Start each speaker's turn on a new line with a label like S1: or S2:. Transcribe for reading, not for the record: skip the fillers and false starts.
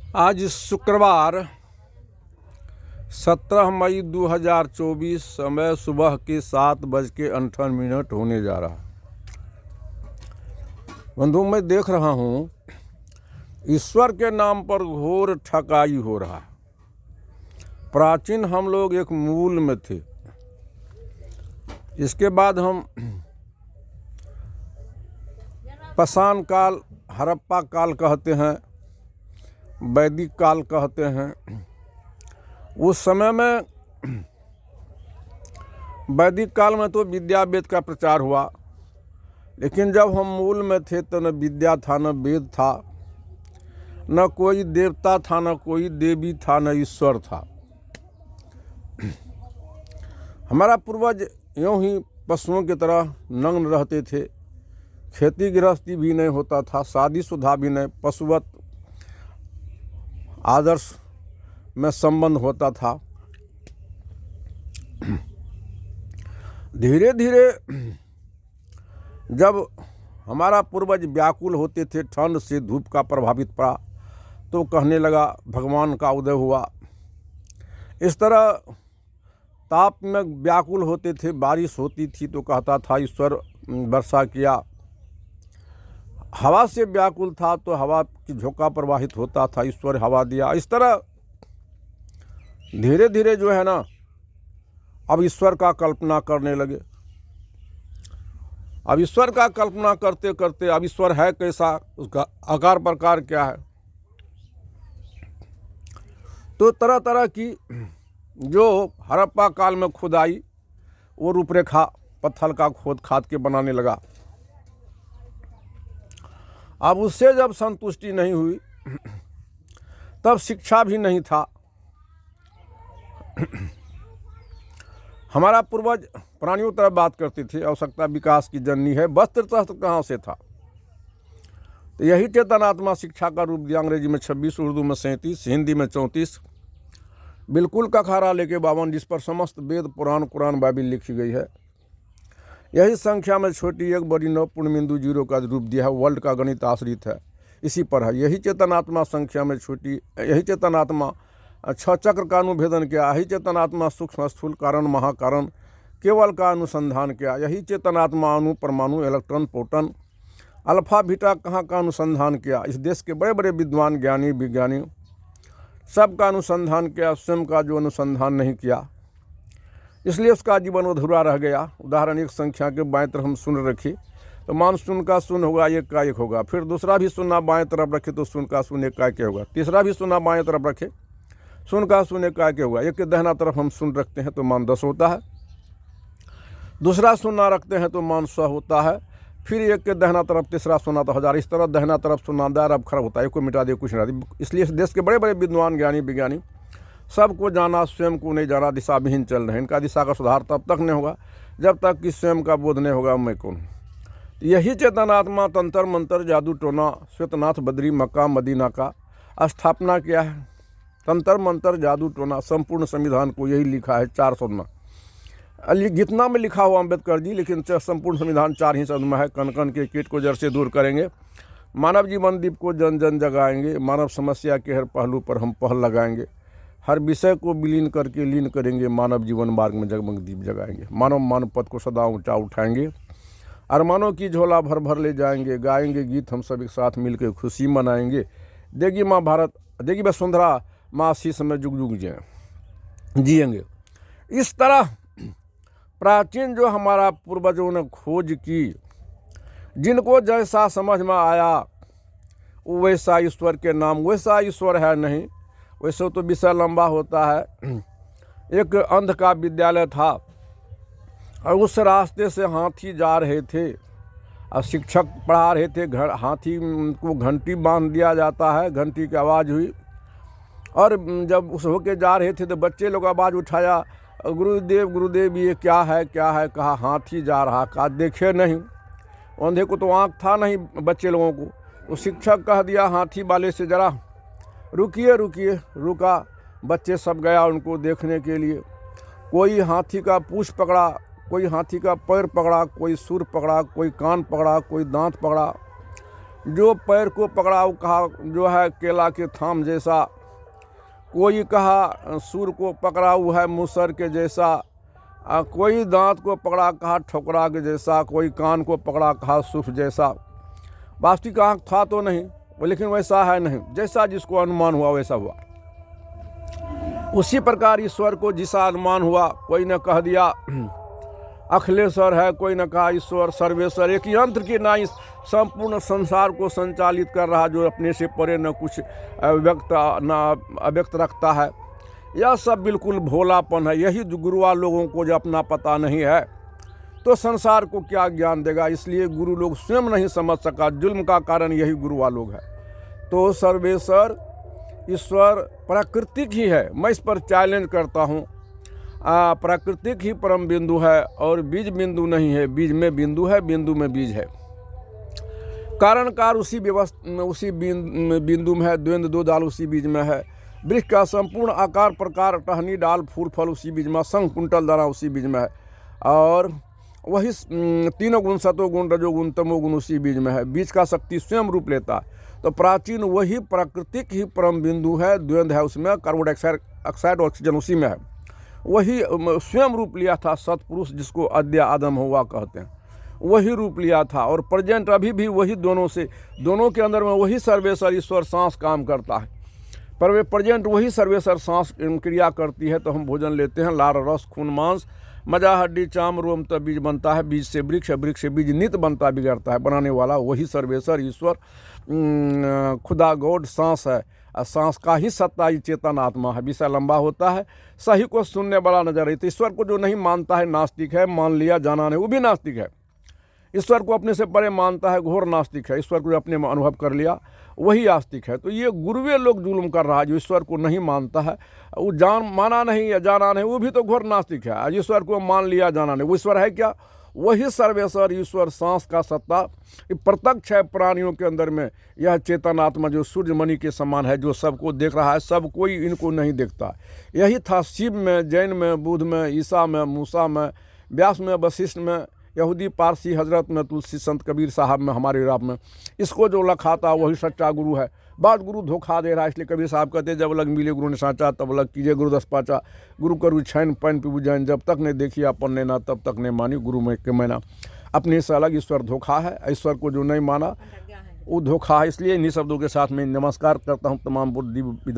S1: आज शुक्रवार 17 मई 2024 समय सुबह के 7:58 होने जा रहा। बंधु, मैं देख रहा हूँ ईश्वर के नाम पर घोर ठकाई हो रहा। प्राचीन हम लोग एक मूल में थे, इसके बाद हम पाषाण काल, हड़प्पा काल कहते हैं, वैदिक काल कहते हैं। उस समय में वैदिक काल में तो विद्या वेद का प्रचार हुआ, लेकिन जब हम मूल में थे तो न विद्या था, न वेद था, न कोई देवता था, न कोई देवी था, न ईश्वर था। हमारा पूर्वज यूँ ही पशुओं की तरह नग्न रहते थे। खेती गृहस्थी भी नहीं होता था, शादीशुदा भी नहीं, पशुवत आदर्श में संबंध होता था। धीरे धीरे जब हमारा पूर्वज व्याकुल होते थे, ठंड से, धूप का प्रभावित पड़ा, तो कहने लगा भगवान का उदय हुआ। इस तरह ताप में व्याकुल होते थे, बारिश होती थी तो कहता था ईश्वर वर्षा किया। हवा से व्याकुल था तो हवा की झोंका प्रवाहित होता था, ईश्वर हवा दिया। इस तरह धीरे धीरे जो है ना, अब ईश्वर का कल्पना करने लगे। अब ईश्वर का कल्पना करते करते अब ईश्वर है कैसा, उसका आकार प्रकार क्या है, तो तरह तरह की जो हड़प्पा काल में खुदाई, वो रूपरेखा पत्थर का खोद खाद के बनाने लगा। अब उससे जब संतुष्टि नहीं हुई, तब शिक्षा भी नहीं था। हमारा पूर्वज प्राणियों तरह बात करते थे, आवश्यकता विकास की जननी है, वस्त्र तस्त्र कहाँ से था। तो यही चेतनात्मा शिक्षा का रूप दिया। अंग्रेजी में 26, उर्दू में 37, हिंदी में 34, बिल्कुल कखारा लेके 52, जिस पर समस्त वेद, पुराण, कुरान, बाइबिल लिखी गई है। यही संख्या में छोटी 1 बड़ी 9 पूर्णबिंदु 0 का रूप दिया है। वर्ल्ड का गणित आश्रित है, इसी पर है। यही चेतनात्मा संख्या में छोटी, यही चेतनात्मा 6 चक्र का अनुभेदन किया। यही चेतनात्मा सूक्ष्म, स्थूल, कारण, महाकारण, केवल का अनुसंधान किया। यही चेतनात्मा अणु, परमाणु, इलेक्ट्रॉन, प्रोटॉन, अल्फा, बीटा कहाँ का अनुसंधान किया। इस देश के बड़े बड़े विद्वान, ज्ञानी, विज्ञानी सबका अनुसंधान किया, स्वयं का जो अनुसंधान नहीं किया, इसलिए उसका जीवन अधूरा रह गया। उदाहरण, एक संख्या के बाएं तरफ हम शून्य रखी तो मान शून्य का शून्य होगा, 1 का 1 होगा। फिर दूसरा भी शून्य बाएं तरफ रखे तो शून्य का शून्य 1 का 1 होगा। तीसरा भी शून्य बाएं तरफ रखे, शून्य का शून्य 1 का 1 होगा। एक के दाहिना तरफ हम शून्य रखते हैं तो मान 10 होता है। दूसरा शून्य रखते हैं तो मान 100 होता है। फिर एक के दाहिना तरफ तीसरा शून्य तो 1000। इस तरह दाहिना तरफ शून्य दायर अब खराब होता है, एक को मिटा दे, कुछ ना दे। इसलिए इस देश के बड़े बड़े विद्वान, ज्ञानी, विज्ञानी सबको जाना, स्वयं को नहीं जाना, दिशाविहीन चल रहे हैं। इनका दिशा का सुधार तब तक नहीं होगा जब तक कि स्वयं का बोध नहीं होगा मैं कौन। यही चेतनात्मा तंत्र मंत्र, जादू टोना, श्वेतनाथ, बद्री, मक्का, मदीना का स्थापना किया है। तंत्र मंत्र, जादू टोना, संपूर्ण संविधान को यही लिखा है 4 शब्द में। जितना में लिखा हुआ अम्बेडकर जी, लेकिन संपूर्ण संविधान 4 ही शब्द में है। कण कण के कीट को जड़ से दूर करेंगे, मानव जीवन दीप को जन जन जगाएंगे, मानव समस्या के हर पहलू पर हम पहल लगाएंगे, हर विषय को विलीन करके लीन करेंगे, मानव जीवन मार्ग में जगमग दीप जगाएंगे, मानव पद को सदा ऊंचा उठाएंगे, अरमानों की झोला भर भर ले जाएंगे, गाएंगे गीत हम सब एक साथ मिलकर खुशी मनाएंगे। देगी माँ भारत, देगी वसुंधरा माँ शीश में जुग जुग जिएंगे। इस तरह प्राचीन जो हमारा पूर्वजों ने खोज की, जिनको जैसा समझ में आया वैसा ईश्वर के नाम, वैसा ईश्वर है नहीं। वैसे तो विषय लंबा होता है। एक अंध का विद्यालय था और उस रास्ते से हाथी जा रहे थे और शिक्षक पढ़ा रहे थे। हाथी को घंटी बांध दिया जाता है, घंटी की आवाज़ हुई और जब उस होके जा रहे थे तो बच्चे लोग आवाज़ उठाया, गुरुदेव गुरुदेव ये क्या है क्या है। कहा हाथी जा रहा, कहा देखे नहीं। अंधे को तो आँख था नहीं बच्चे लोगों को। तो शिक्षक कह दिया हाथी वाले से, जरा रुकिए रुकिए। रुका, बच्चे सब गया उनको देखने के लिए। कोई हाथी का पूँछ पकड़ा, कोई हाथी का पैर पकड़ा, कोई सुर पकड़ा, कोई कान पकड़ा, कोई दांत पकड़ा। जो पैर को पकड़ाऊ कहा जो है केला के थाम जैसा, कोई कहा सूर को पकड़ाऊ है मूसर के जैसा, कोई दांत को पकड़ा कहा ठोकरा के जैसा, कोई कान को पकड़ा कहा सुफ जैसा। वास्तविक आँख था तो नहीं, लेकिन वैसा है नहीं, जैसा जिसको अनुमान हुआ वैसा हुआ। उसी प्रकार ईश्वर को जिसा अनुमान हुआ, कोई ने कह दिया अखिलेश्वर है, कोई ने कहा ईश्वर सर्वेश्वर, एक यंत्र की ना इस संपूर्ण संसार को संचालित कर रहा, जो अपने से परे न कुछ व्यक्त न अव्यक्त रखता है। यह सब बिल्कुल भोलापन है। यही गुरुआ लोगों को जो अपना पता नहीं है तो संसार को क्या ज्ञान देगा। इसलिए गुरु लोग स्वयं नहीं समझ सका, जुल्म का कारण यही गुरुआ लोग है। तो सर्वेश्वर ईश्वर प्राकृतिक ही है, मैं इस पर चैलेंज करता हूँ। प्राकृतिक ही परम बिंदु है और बीज बिंदु नहीं है। बीज में बिंदु है, बिंदु में बीज है। कारण कार उसी व्यवस्था उसी बिंदु में है, द्वंद्व दो दाल उसी बीज में है। वृक्ष का संपूर्ण आकार प्रकार टहनी डाल फूल फल उसी बीज में, संग कुंटल दाना उसी बीज में है। और वही तीनों गुण सतोगुण रजोगुण तमोगुण उसी बीज में है। बीज का शक्ति स्वयं रूप लेता है। तो प्राचीन वही प्राकृतिक ही परम बिंदु है, द्वंद्व है उसमें, कार्बन डाइऑक्साइड ऑक्सीजन उसी में है। वही स्वयं रूप लिया था सतपुरुष, जिसको अद्य आदम हुआ कहते हैं, वही रूप लिया था। और प्रेजेंट अभी भी वही दोनों के अंदर में वही सर्वेश्वर ईश्वर सांस काम करता है। पर वे प्रेजेंट वही सर्वेश्वर सांस क्रिया करती है। तो हम भोजन लेते हैं, लार रस खून मांस मजा हड्डी चाम रोम, तब बीज बनता है। बीज से वृक्ष, वृक्ष से बीज नित बनता बिगड़ता है। बनाने वाला वही सर्वेश्वर ईश्वर खुदा गॉड सांस है। सांस का ही सत्ता ही चेतन आत्मा है। विषय लंबा होता है, सही को सुनने वाला नजर है। तो ईश्वर को जो नहीं मानता है नास्तिक है, मान लिया जाना नहीं वो भी नास्तिक है। ईश्वर को अपने से परे मानता है घोर नास्तिक है। ईश्वर को अपने में अनुभव कर लिया वही आस्तिक है। तो ये गुरुवे लोग जुल्म कर रहा है। जो ईश्वर को नहीं मानता है, वो माना नहीं या जाना नहीं, वो भी तो घोर नास्तिक है। आज ईश्वर को मान लिया जाना नहीं, वो ईश्वर है क्या? वही सर्वेश्वर ईश्वर सांस का सत्ता प्रत्यक्ष है प्राणियों के अंदर में। यह चेतन आत्मा जो सूर्यमणि के समान है, जो सबको देख रहा है, सब कोई इनको नहीं देखता। यही था शिव में, जैन में, बुद्ध में, ईसा में, मूसा में, व्यास में, वशिष्ठ में, यहूदी पारसी हजरत में, तुलसी संत कबीर साहब में, हमारे राब में। इसको जो लखाता वही सच्चा गुरु है। बाद गुरु धोखा दे रहा है। इसलिए कबीर साहब कहते जब लग मिले गुरु ने साचा, तब लग कीजिए गुरु दस पाचा। गुरु करू छैन पैन पिबू जैन, जब तक ने देखी अपन ने ना, तब तक ने मानी गुरु में के मैना। अपने से अलग ईश्वर धोखा है। ईश्वर को जो नहीं माना वो धोखा है। इसलिए इन्हीं शब्दों के साथ मैं नमस्कार करता हूँ तमाम बुद्धि